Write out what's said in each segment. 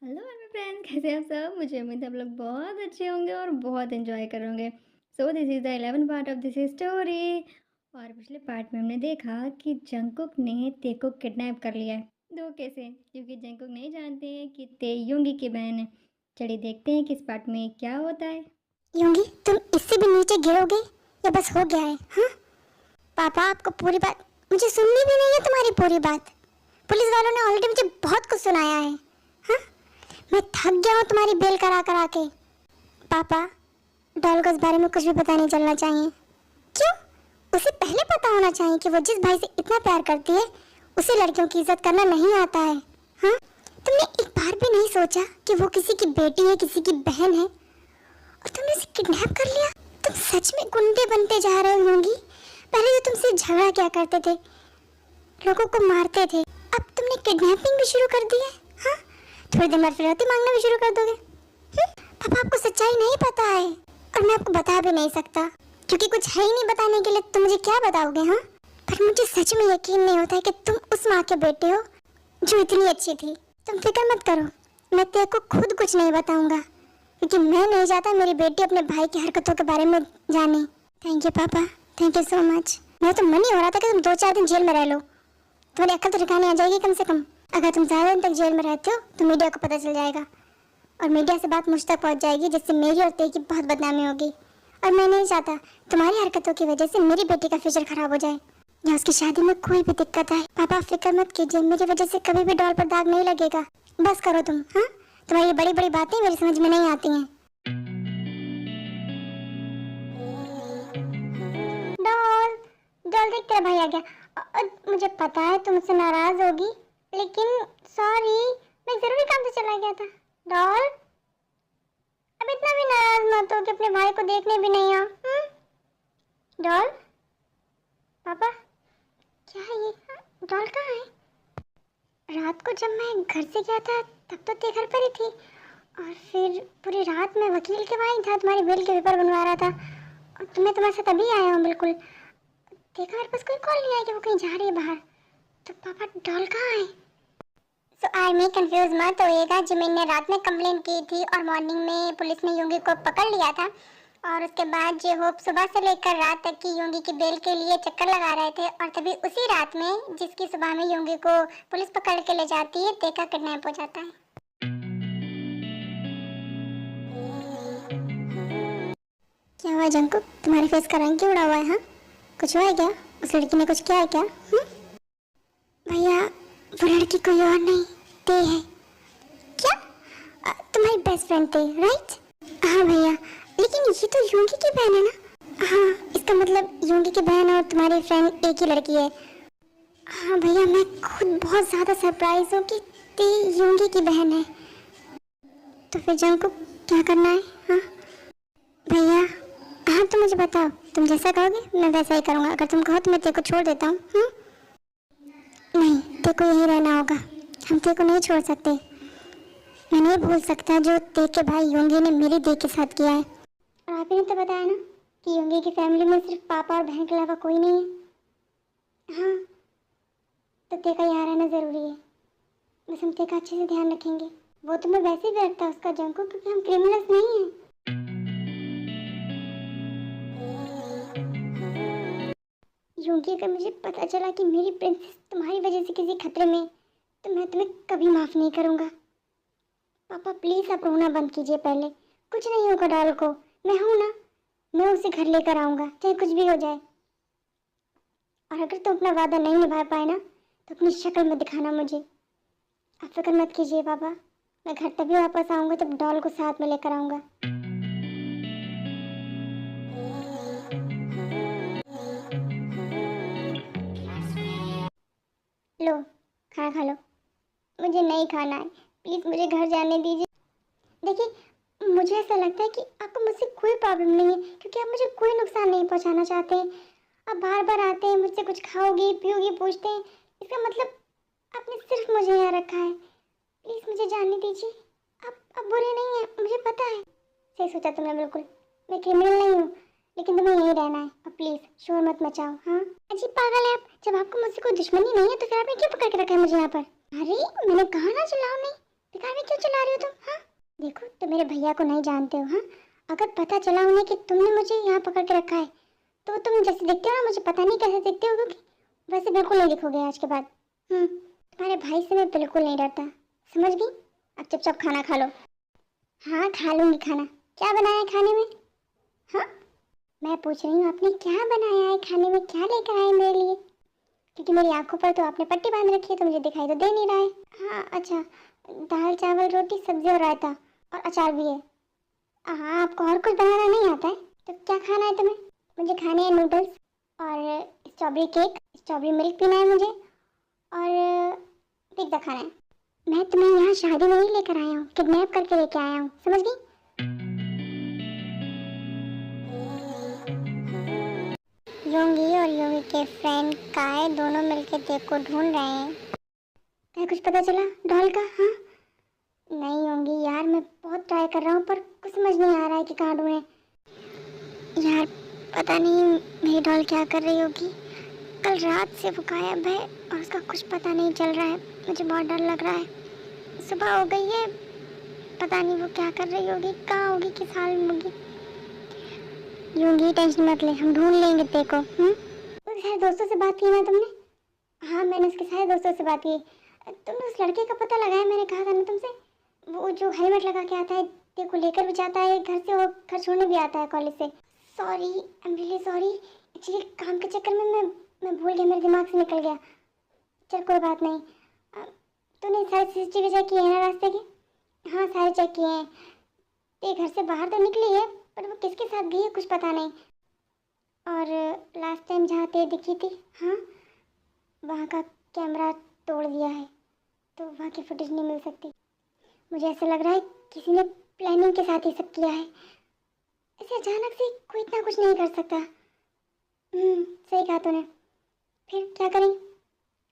Hello मेरे friend, कैसे हैं आप सब। मुझे उम्मीद है आप लोग बहुत अच्छे होंगे और बहुत एंजॉय कर रहे होंगे। So this is the 11 part of this story. और पिछले पार्ट में हमने देखा कि जंकुक ने ते को किडनैप कर लिया है। दो कैसे, क्योंकि जंकुक नहीं जानते हैं कि ते योंगी की बहन है। चलिए देखते हैं कि इस पार्ट में क्या होता है। योंगी, तुम इससे भी नीचे गिरोगे या बस हो गया है? हाँ पापा, आपको पूरी बात मुझे सुननी भी नहीं है। तुम्हारी पूरी बात पुलिस वालों ने ऑलरेडी मुझे बहुत कुछ सुनाया है। हाँ, मैं थक गया हूँ तुम्हारी बेल करा करा के। पापा, डॉल को इस बारे में कुछ भी पता नहीं चलना चाहिए। क्यों? उसे पहले पता होना चाहिए कि वो जिस भाई से इतना प्यार करती है उसे लड़कियों की इज्जत करना नहीं आता है। हाँ, तुमने एक बार भी नहीं सोचा कि वो किसी की बेटी है, किसी की बहन है, और तुमने उसे किडनैप कर लिया। तुम सच में गुंडे बनते जा रहे होंगी। पहले तो तुमसे झगड़ा क्या करते थे, लोगों को मारते थे, अब तुमने किडनैपिंग भी शुरू कर दी है। हाँ, थोड़ी देर बाद फिरौती मांगना भी शुरू कर दोगे। पापा, आपको सच्चाई नहीं पता है और मैं आपको बता भी नहीं सकता, क्योंकि कुछ है ही नहीं बताने के लिए। तुम मुझे क्या बताओगे? हाँ, पर मुझे सच में यकीन नहीं होता है कि तुम उस माँ के बेटे हो जो इतनी अच्छी थी। तुम फिक्र मत करो, मैं तेरे को खुद कुछ नहीं बताऊंगा, क्योंकि मैं नहीं चाहता मेरी बेटी अपने भाई की हरकतों के बारे में जाने। थैंक यू पापा, थैंक यू सो मच। मैं तो मन ही हो रहा था कि तुम 2-4 दिन जेल में रह लो, तुम्हारी अक्ल तो ठिकाने आ जाएगी कम से कम। अगर तुम ज़्यादा दिन तक जेल में रहते हो तो मीडिया को पता चल जाएगा और मीडिया से बात मुझ तक पहुंच जाएगी, जिससे मेरी और तेरी की बहुत बदनामी होगी। और मैं नहीं चाहता तुम्हारी हरकतों की वजह से मेरी बेटी का फ्यूचर खराब हो जाए या उसकी शादी में कोई भी दिक्कत आए। पापा, फिक्र मत कीजिए, मेरी वजह से कभी भी डॉल पर दाग नहीं लगेगा। बस करो तुम। हाँ, तुम्हारी बड़ी बड़ी बातें मेरी समझ में नहीं आती हैं। डॉल, डॉल देख, तेरा भाई आ गया। मुझे पता है तुम मुझसे नाराज होगी, लेकिन सॉरी, मैं जरूरी काम से चला गया था। डॉल, अब इतना भी नाराज मत हो कि अपने भाई को देखने भी नहीं आओ। डॉल, पापा, क्या है ये? डॉल कहाँ है? रात को जब मैं घर से गया था तब तो ते घर पर ही थी, और फिर पूरी रात मैं वकील के वहाँ ही था, तुम्हारी बिल के पेपर बनवा रहा था, और तुम्हें तुम्हारे साथ अभी आया हूँ। बिल्कुल देखा, मेरे पास कोई कॉल नहीं आया कि वो कहीं जा रही है बाहर। तो पापा, डॉल कहाँ है? सो आई में कंफ्यूज मत होइएगा। जिमिन ने रात में कंप्लेंट की थी और मॉर्निंग में पुलिस ने योंगी को पकड़ लिया था, और उसके बाद जे होप सुबह से लेकर रात तक की योंगी की बेल के लिए चक्कर लगा रहे थे, और तभी उसी रात में जिसकी सुबह में योंगी को पुलिस पकड़ के ले जाती है, तेका किडनैप हो जाता है। क्या हुआ जंकुक, तुम्हारे फेस का रंग क्यों उड़ा हुआ है? हाँ, कुछ हुआ है क्या? उस लड़की ने कुछ किया है क्या? भैया, वो लड़की कोई और नहीं, ते है। क्या? तुम्हारी बेस्ट फ्रेंड थे, राइट? हाँ भैया, लेकिन ये तो योंगी की बहन है ना? हाँ, इसका मतलब योंगी की बहन और तुम्हारी फ्रेंड एक ही लड़की है। हाँ भैया, मैं खुद बहुत ज़्यादा सरप्राइज हूँ कि ते योंगी की बहन है। तो फिर जंकुक, क्या करना है? हाँ भैया, हाँ तुम मुझे बताओ, तुम जैसा कहोगे मैं वैसा ही करूँगा। अगर तुम कहो तो मैं तेरे को छोड़ देता हूँ। नहीं, तेरे को यहीं रहना होगा, हम तेरे को नहीं छोड़ सकते। मैं नहीं भूल सकता जो ते के भाई योंगी ने मेरी दे के साथ किया है। और आपने तो बताया ना कि योंगी की फैमिली में सिर्फ पापा और बहन के अलावा कोई नहीं है। हाँ, तो ते का यहाँ रहना ज़रूरी है। बस हम ते का अच्छे से ध्यान रखेंगे। वो तो मैं वैसे भी रखता उसका जंको, क्योंकि हम क्रिमिनल्स नहीं हैं। योंगी, अगर मुझे पता चला कि मेरी प्रिंसेस तुम्हारी वजह से किसी खतरे में, तो मैं तुम्हें कभी माफ़ नहीं करूँगा। पापा प्लीज़, आप रोना बंद कीजिए पहले। कुछ नहीं होगा डॉल को, मैं हूँ ना, मैं उसे घर लेकर आऊँगा चाहे कुछ भी हो जाए। और अगर तुम अपना वादा नहीं निभा पाए ना, तो अपनी शक्ल में दिखाना मुझे। आप फिक्र मत कीजिए पापा, मैं घर तभी वापस आऊँगा जब डॉल को साथ में लेकर आऊँगा। लो, खाना खा लो। मुझे नहीं खाना है, प्लीज़ मुझे घर जाने दीजिए। देखिए, मुझे ऐसा लगता है कि आपको मुझसे कोई प्रॉब्लम नहीं है, क्योंकि आप मुझे कोई नुकसान नहीं पहुंचाना चाहते हैं। आप बार बार आते हैं, मुझसे कुछ खाओगी पियोगी पूछते हैं, इसका मतलब आपने सिर्फ मुझे यहाँ रखा है। प्लीज़ मुझे जाने दीजिए, आप बुरे नहीं हैं, मुझे पता है। सही सोचा तुमने बिल्कुल, मैं क्रिमिनल नहीं हूँ, लेकिन तुम्हें यहीं रहना है। और प्लीज़ शोर मत मचाओ। हाँ, अजीब पागल है आप, जब आपको मुझसे कोई दुश्मनी नहीं है तो फिर आपने क्यों पकड़ के रखा है मुझे यहाँ पर? अरे मैंने कहा ना चिल्लाओ नहीं। बेकार में क्यों चिल्ला रही हो तुम? हाँ देखो, तुम मेरे भैया को नहीं जानते हो। हाँ, अगर पता चला उन्हें कि तुमने मुझे यहाँ पकड़ के रखा है तो तुम जैसे दिखते हो ना, मुझे पता नहीं कैसे दिखते हो, क्योंकि वैसे बिल्कुल नहीं दिखोगे आज के बाद। तुम्हारे भाई से मैं बिल्कुल नहीं डरता, समझ गई? अब चुपचाप खाना खा लो। हाँ खा लूंगी खाना। क्या बनाया है खाने में? हाँ मैं पूछ रही हूँ आपने क्या बनाया है खाने में, क्या लेकर आए मेरे लिए? क्योंकि मेरी आंखों पर तो आपने पट्टी बांध रखी है तो मुझे दिखाई तो दे नहीं रहा है। हाँ अच्छा, दाल चावल रोटी सब्जी और रायता और अचार भी है। हाँ आपको और कुछ बनाना नहीं आता है? तो क्या खाना है तुम्हें? मुझे खाने हैं नूडल्स और स्ट्रॉबेरी केक, स्ट्रॉबेरी मिल्क पीना है मुझे, और पिज्ज़ा खाना है। मैं तुम्हें यहाँ शादी में नहीं लेकर आया हूँ, किडनैप करके लेके आया हूँ, समझ गई? योंगी और योगी के फ्रेंड काय दोनों मिलकर देव को ढूंढ रहे हैं। क्या कुछ पता चला डॉल का? हाँ नहीं योंगी यार, मैं बहुत ट्राई कर रहा हूँ पर कुछ समझ नहीं आ रहा है कि कहाँ ढूंढे। यार पता नहीं मेरी डॉल क्या कर रही होगी, कल रात से वो गायब है और उसका कुछ पता नहीं चल रहा है। मुझे बहुत डर लग रहा है। सुबह हो गई है, पता नहीं वो क्या कर रही होगी, कहाँ होगी, किस हाल में होगी। योंगी टेंशन मत ले, हम ढूंढ लेंगे तेरे को। उसके सारे दोस्तों से बात की ना तुमने? हाँ मैंने उसके सारे दोस्तों से बात की। तुमने उस लड़के का पता लगाया? मैंने कहा था ना तुमसे, वो जो हेलमेट लगा के आता है, तेरे को लेकर भी जाता है घर से और घर छोड़ने भी आता है कॉलेज से। Sorry, I am really sorry. Actually काम के चक्कर में मैं भूल गया, मेरे दिमाग से निकल गया। चल कोई बात नहीं। तूने सारे CCTV चेक किए हैं ना रास्ते के? हाँ सारे चेक किए हैं। ये घर से बाहर तो निकली है पर वो किसके साथ गई है कुछ पता नहीं। और लास्ट टाइम जहाँ ते दिखी थी, हाँ वहाँ का कैमरा तोड़ दिया है तो वहाँ की फुटेज नहीं मिल सकती। मुझे ऐसा लग रहा है किसी ने प्लानिंग के साथ ये सब किया है। ऐसे अचानक से कोई इतना कुछ नहीं कर सकता। सही कहा तूने। फिर क्या करें?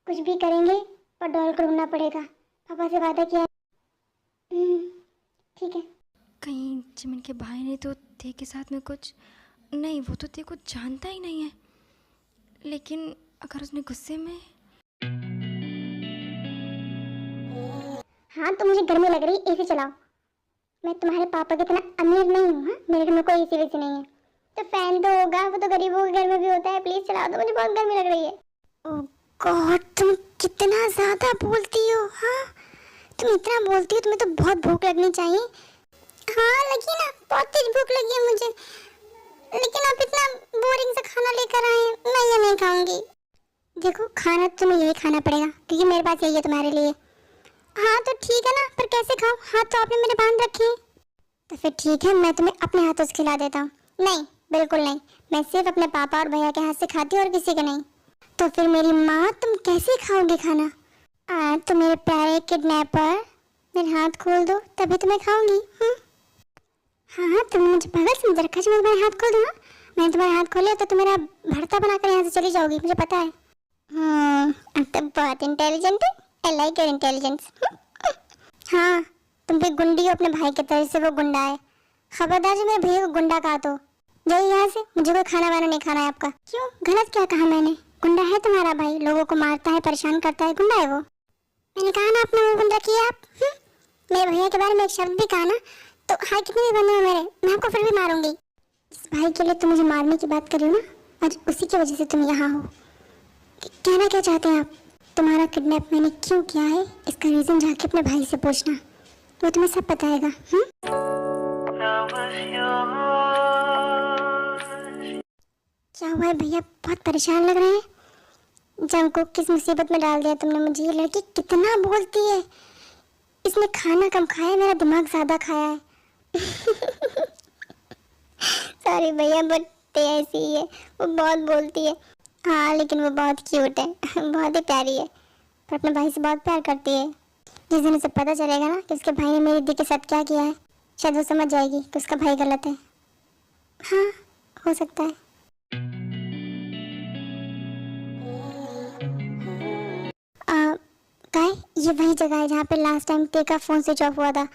कुछ भी करेंगे पर डॉल को ढूंढना पड़ेगा। पापा से वादा किया है। ठीक है। कहीं जिमिन के भाई ने तो ते के साथ में कुछ नहीं, वो तो ते को जानता ही नहीं है, लेकिन अगर उसने गुस्से में। हाँ तो मुझे गर्मी लग रही, एसी चलाओ। मैं तुम्हारे पापा की तरह अमीर नहीं हूँ। हाँ मेरे घर में कोई एसी वैसी नहीं है तो फैन तो होगा, वो तो गरीबों के घर में भी होता है। प्लीज चला दो, मुझे बहुत गर्मी लग रही है। ओह गॉड, तुम कितना ज्यादा बोलती हो। हाँ तुम इतना बोलती हो, तुम्हें तो बहुत भूख लगनी चाहिए। हाँ लगी ना, बहुत तेज भूख लगी है मुझे, लेकिन आप इतना बोरिंग सा खाना लेकर आए, मैं ये नहीं खाऊंगी। देखो खाना तो तुम्हें यही खाना पड़ेगा क्योंकि मेरे पास यही है तुम्हारे लिए। हाँ तो ठीक है ना, पर कैसे खाऊं? हाथ तो आपने मेरे बांध रखे हैं। तो फिर ठीक है, मैं तुम्हें अपने हाथों से खिला देता हूँ। नहीं बिल्कुल नहीं, मैं सिर्फ अपने पापा और भैया के हाथ से खाती हूँ और किसी के नहीं। तो फिर मेरी माँ, तुम कैसे खाओगे खाना? तो मेरे प्यारे किडनैपर, मेरे हाथ खोल दो तभी तो मैं खाऊंगी। हाँ तुमने मुझे पागल समझ रखा है, मैं तुम्हारे हाथ खोल दूँ? मैंने तुम्हारे हाथ खोले तो तुम मेरा भरता बनाकर यहाँ से चली जाओगी, मुझे पता है। अब तो बहुत इंटेलिजेंट है। I like your intelligence. हाँ तुम भी गुंडी हो अपने भाई के तरह से, वो गुंडा है। खबरदार जो मेरे भैया को गुंडा कहा तो जाइए यहाँ से, मुझे कोई खाना वाना नहीं खाना है आपका। क्यों, गलत क्या कहा मैंने? गुंडा है तुम्हारा भाई, लोगों को मारता है, परेशान करता है, गुंडा है वो। मैंने कहा ना अपना मुंह बंद रखिए आप। मेरे भैया के बारे में एक शब्द भी कहा ना तो हाथ कितने भी बंद हो मेरे, मैं आपको फिर भी मारूंगी। इस भाई के लिए तुम मुझे मारने की बात कर रही हो ना, आज उसी की वजह से तुम यहाँ हो। कहना क्या चाहते हैं आप? तुम्हारा किडनैप मैंने क्यों किया है इसका रीजन जाके अपने भाई से पूछना, वो तुम्हें सब बताएगा। क्या हुआ है भैया, बहुत परेशान लग रहे हैं। जंगकुक किस मुसीबत में डाल दिया तुमने मुझे? ये लड़की कितना बोलती है, इसने खाना कम खाया, मेरा दिमाग ज्यादा खाया है। सॉरी भैया, बट ऐसी ही है, वो बहुत बोलती है। हाँ लेकिन वो बहुत क्यूट है, बहुत ही प्यारी है, पर अपने भाई से बहुत प्यार करती है। जिस दिन उसे पता चलेगा ना कि उसके भाई ने मेरी दी के साथ क्या किया है, शायद वो समझ जाएगी कि उसका भाई गलत है। हाँ हो सकता है। काय, ये वही जगह है जहाँ पे लास्ट टाइम ते का फोन स्विच ऑफ हुआ था।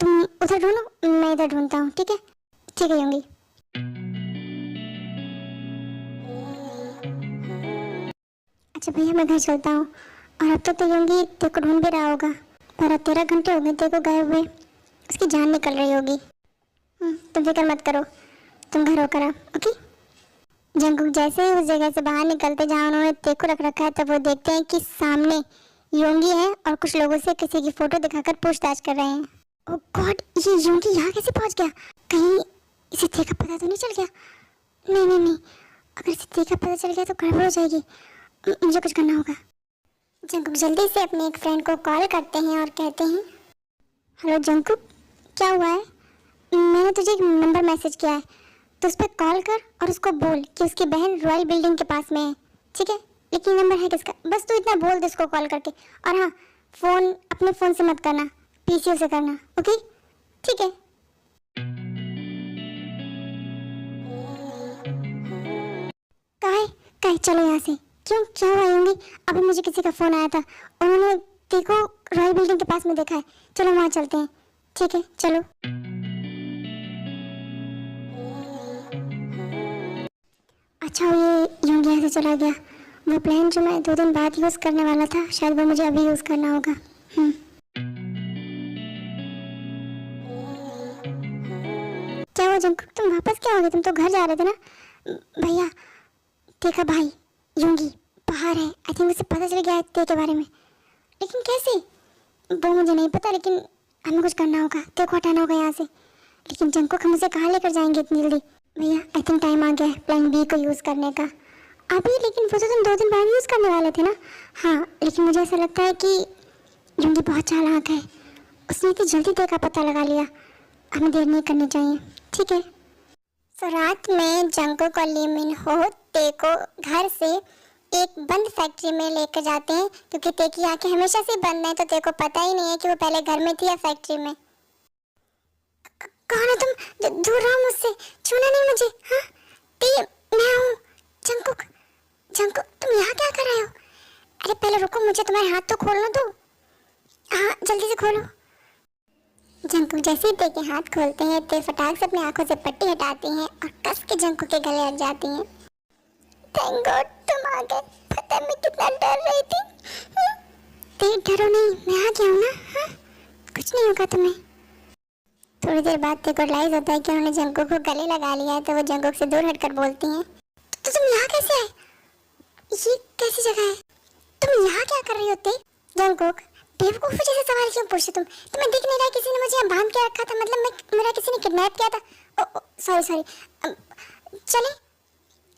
तुम उधर ढूंढो, मैं इधर ढूंढता हूँ। ठीक है? ठीक है योंगी। अच्छा भैया मैं घर चलता हूँ, और अब तो योंगी ते को ढूंढ भी रहा होगा। 12-13 घंटे हो गए तेरे को गए हुए, उसकी जान निकल रही होगी। तुम फिक्र मत करो, तुम घर होकर आओ, ओके। जंकुक जैसे ही उस जगह से बाहर निकलते जहाँ उन्होंने तेरे को रख रखा है, तब वो देखते हैं कि सामने योंगी है और कुछ लोगों से किसी की फोटो दिखाकर पूछताछ कर रहे हैं। ओह गॉड, ये योंगी यहाँ कैसे पहुँच गया? कहीं इसे तेरे का पता तो नहीं चल गया? नहीं नहीं नहीं, अगर इसे तेरे का पता चल गया तो गड़बड़ हो जाएगी। मुझे कुछ करना होगा। जंकुक जल्दी से अपने एक फ्रेंड को कॉल करते हैं और कहते हैं, हेलो जंकुक, क्या हुआ है? मैंने तुझे एक नंबर मैसेज किया है, तो उस पर कॉल कर और उसको बोल कि उसकी बहन रॉयल बिल्डिंग के पास में है, ठीक है? लेकिन नंबर है किसका? बस तू इतना बोल दे उसको कॉल करके। और हाँ, फ़ोन अपने फ़ोन से मत करना, पीसीओ से करना, ओके? ठीक है। काहे काहे चलो यहाँ से। क्यों, क्या हुआ होंगी? अभी मुझे किसी का फ़ोन आया था, उन्होंने देखो रॉयल बिल्डिंग के पास में देखा है। चलो वहाँ चलते हैं, ठीक है? चलो। अच्छा, ये योंगी यहाँ से चला गया। वो प्लान जो मैं 2 दिन बाद यूज़ करने वाला था, शायद वो मुझे अभी यूज़ करना होगा। क्या हुआ जंकुक, तुम वापस क्या हो गए? तुम तो घर जा रहे थे ना? भैया, देखा भाई, योंगी बाहर है। आई थिंक उसे पता चल गया है तेरे के बारे में। लेकिन कैसे? वो मुझे नहीं पता, लेकिन हमें कुछ करना होगा। तेरे को हटाना होगा यहाँ से। लेकिन जंकुक, हम उसे कहाँ लेकर जाएंगे इतनी जल्दी? भैया, आई थिंक टाइम आ गया है प्लान बी को यूज़ करने का अभी। लेकिन वो तो तुम 2 दिन बाद यूज़ करने वाले थे ना? हाँ, लेकिन मुझे ऐसा लगता है कि योंगी बहुत चालाक है। उसने इतनी जल्दी तेरे का पता लगा लिया। हमें देर नहीं करनी चाहिए, ठीक है? तो रात में जंकुक और ली मिन हो ते को घर से एक बंद फैक्ट्री में लेकर जाते हैं, क्योंकि ते की आंखें हमेशा से बंद हैं, तो ते को पता ही नहीं है कि वो पहले घर में थी या फैक्ट्री में। कौन हो तुम? दूर रहो मुझसे, छूना नहीं मुझे। हाँ, ते मैं हूँ जंकुक। जंकुक, तुम यहाँ क्या कर रहे हो? अरे पहले रुको, मुझे तुम्हारे हाथ तो खोलना दो। हाँ, जल्दी से खोलो। जंकुक जैसे ही ते के हाथ खोलते हैं, ते फटाक से अपनी आंखों से पट्टी हटाती हैं और कस के जंकुक के गले लग जाती हैं। थैंक गॉड तुम आ गए, पता मैं कितना डर रही थी। ते डरो नहीं, मैं आ गया हूँ ना। हाँ, कुछ नहीं होगा तुम्हें। थोड़ी देर बाद ते को रियलाइज होता है कि उन्होंने जंकुक को गले लगा लिया है, तो वो जंकुक से दूर हटकर बोलती हैं, तो तुम यहाँ कैसे आए? ये कैसी जगह है? तुम यहाँ क्या कर रही होते? जंकुक, बेवकूफ जैसे सवाल क्यों पूछते तुम? तुम्हें दिख नहीं रहा किसी ने मुझे यहाँ बांध के रखा था? मतलब मेरा किसी ने किडनैप किया था। सॉरी सॉरी, चले।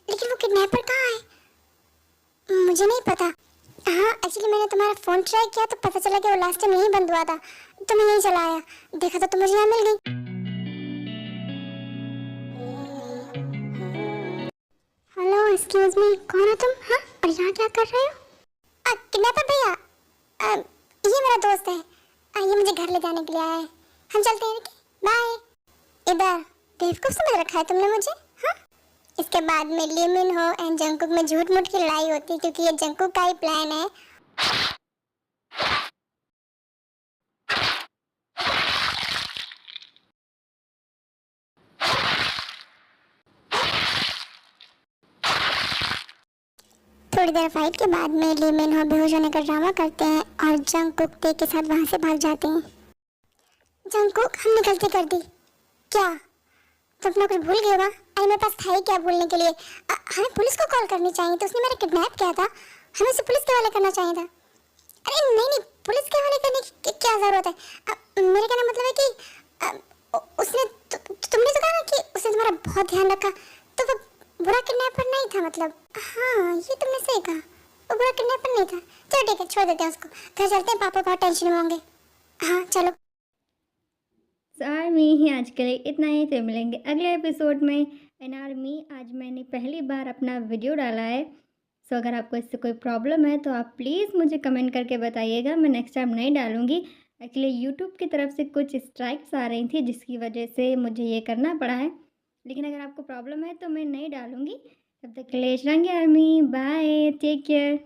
लेकिन वो किडनैपर कहाँ है? मुझे नहीं पता। हाँ, एक्चुअली मैंने तुम्हारा फ़ोन ट्राई किया तो पता चला कि वो लास्ट टाइम यहीं बंद हुआ था, तो मैं यहीं चला आया। देखा तो मुझे यहाँ मिल गई। हेलो, एक्सक्यूज मी, कौन हो तुम? हाँ, और यहाँ क्या कर रहे हो? किडनैपर भैया, ये मेरा दोस्त है। ये मुझे घर ले जाने के लिए आया है। हम चलते हैं, बाय। इधर बेवकूफ समझ रखा है तुमने मुझे? हाँ। इसके बाद में ली मिन हो एंड जंकुक में झूठ मूठ की लड़ाई होती है, क्योंकि ये जंकुक का ही प्लान है। थोड़ी देर फाइट के बाद में ली मिन हो बेहोश होने का ड्रामा करते हैं और जंकुक ते के साथ वहां से भाग जाते हैं। जंकुक, हमने गलती कर दी। क्या? तो अपना कुछ भूल गया होगा। अरे मेरे पास था ही क्या भूलने के लिए? हमें पुलिस को कॉल करनी चाहिए थी। उसने मेरा किडनैप किया था, हमें उसे पुलिस के हवाले करना चाहिए था। अरे नहीं नहीं, पुलिस के हवाले करने की क्या ज़रूरत है? मेरे कहने का मतलब है कि उसने तुमने तो कहा ना कि उसने तुम्हारा बहुत ध्यान रखा, तो वो बुरा किडनैपर नहीं था। मतलब हाँ, ये तुमने सही कहा, वो बुरा किडनैपर नहीं था। चलो ठीक है, छोड़ देते हैं उसको, घर चलते हैं, पापा बहुत टेंशन में होंगे। हाँ चलो। आर्मी आज के लिए इतना ही, फिर मिलेंगे अगले एपिसोड में। एंड आर्मी, आज मैंने पहली बार अपना वीडियो डाला है, सो अगर आपको इससे कोई प्रॉब्लम है तो आप प्लीज़ मुझे कमेंट करके बताइएगा, मैं नेक्स्ट टाइम नहीं डालूँगी। एक्चुअली यूट्यूब की तरफ से कुछ स्ट्राइक्स आ रही थी, जिसकी वजह से मुझे ये करना पड़ा है। लेकिन अगर आपको प्रॉब्लम है तो मैं नहीं डालूँगी। तब तक के लिए रंगे आर्मी, बाय, टेक केयर।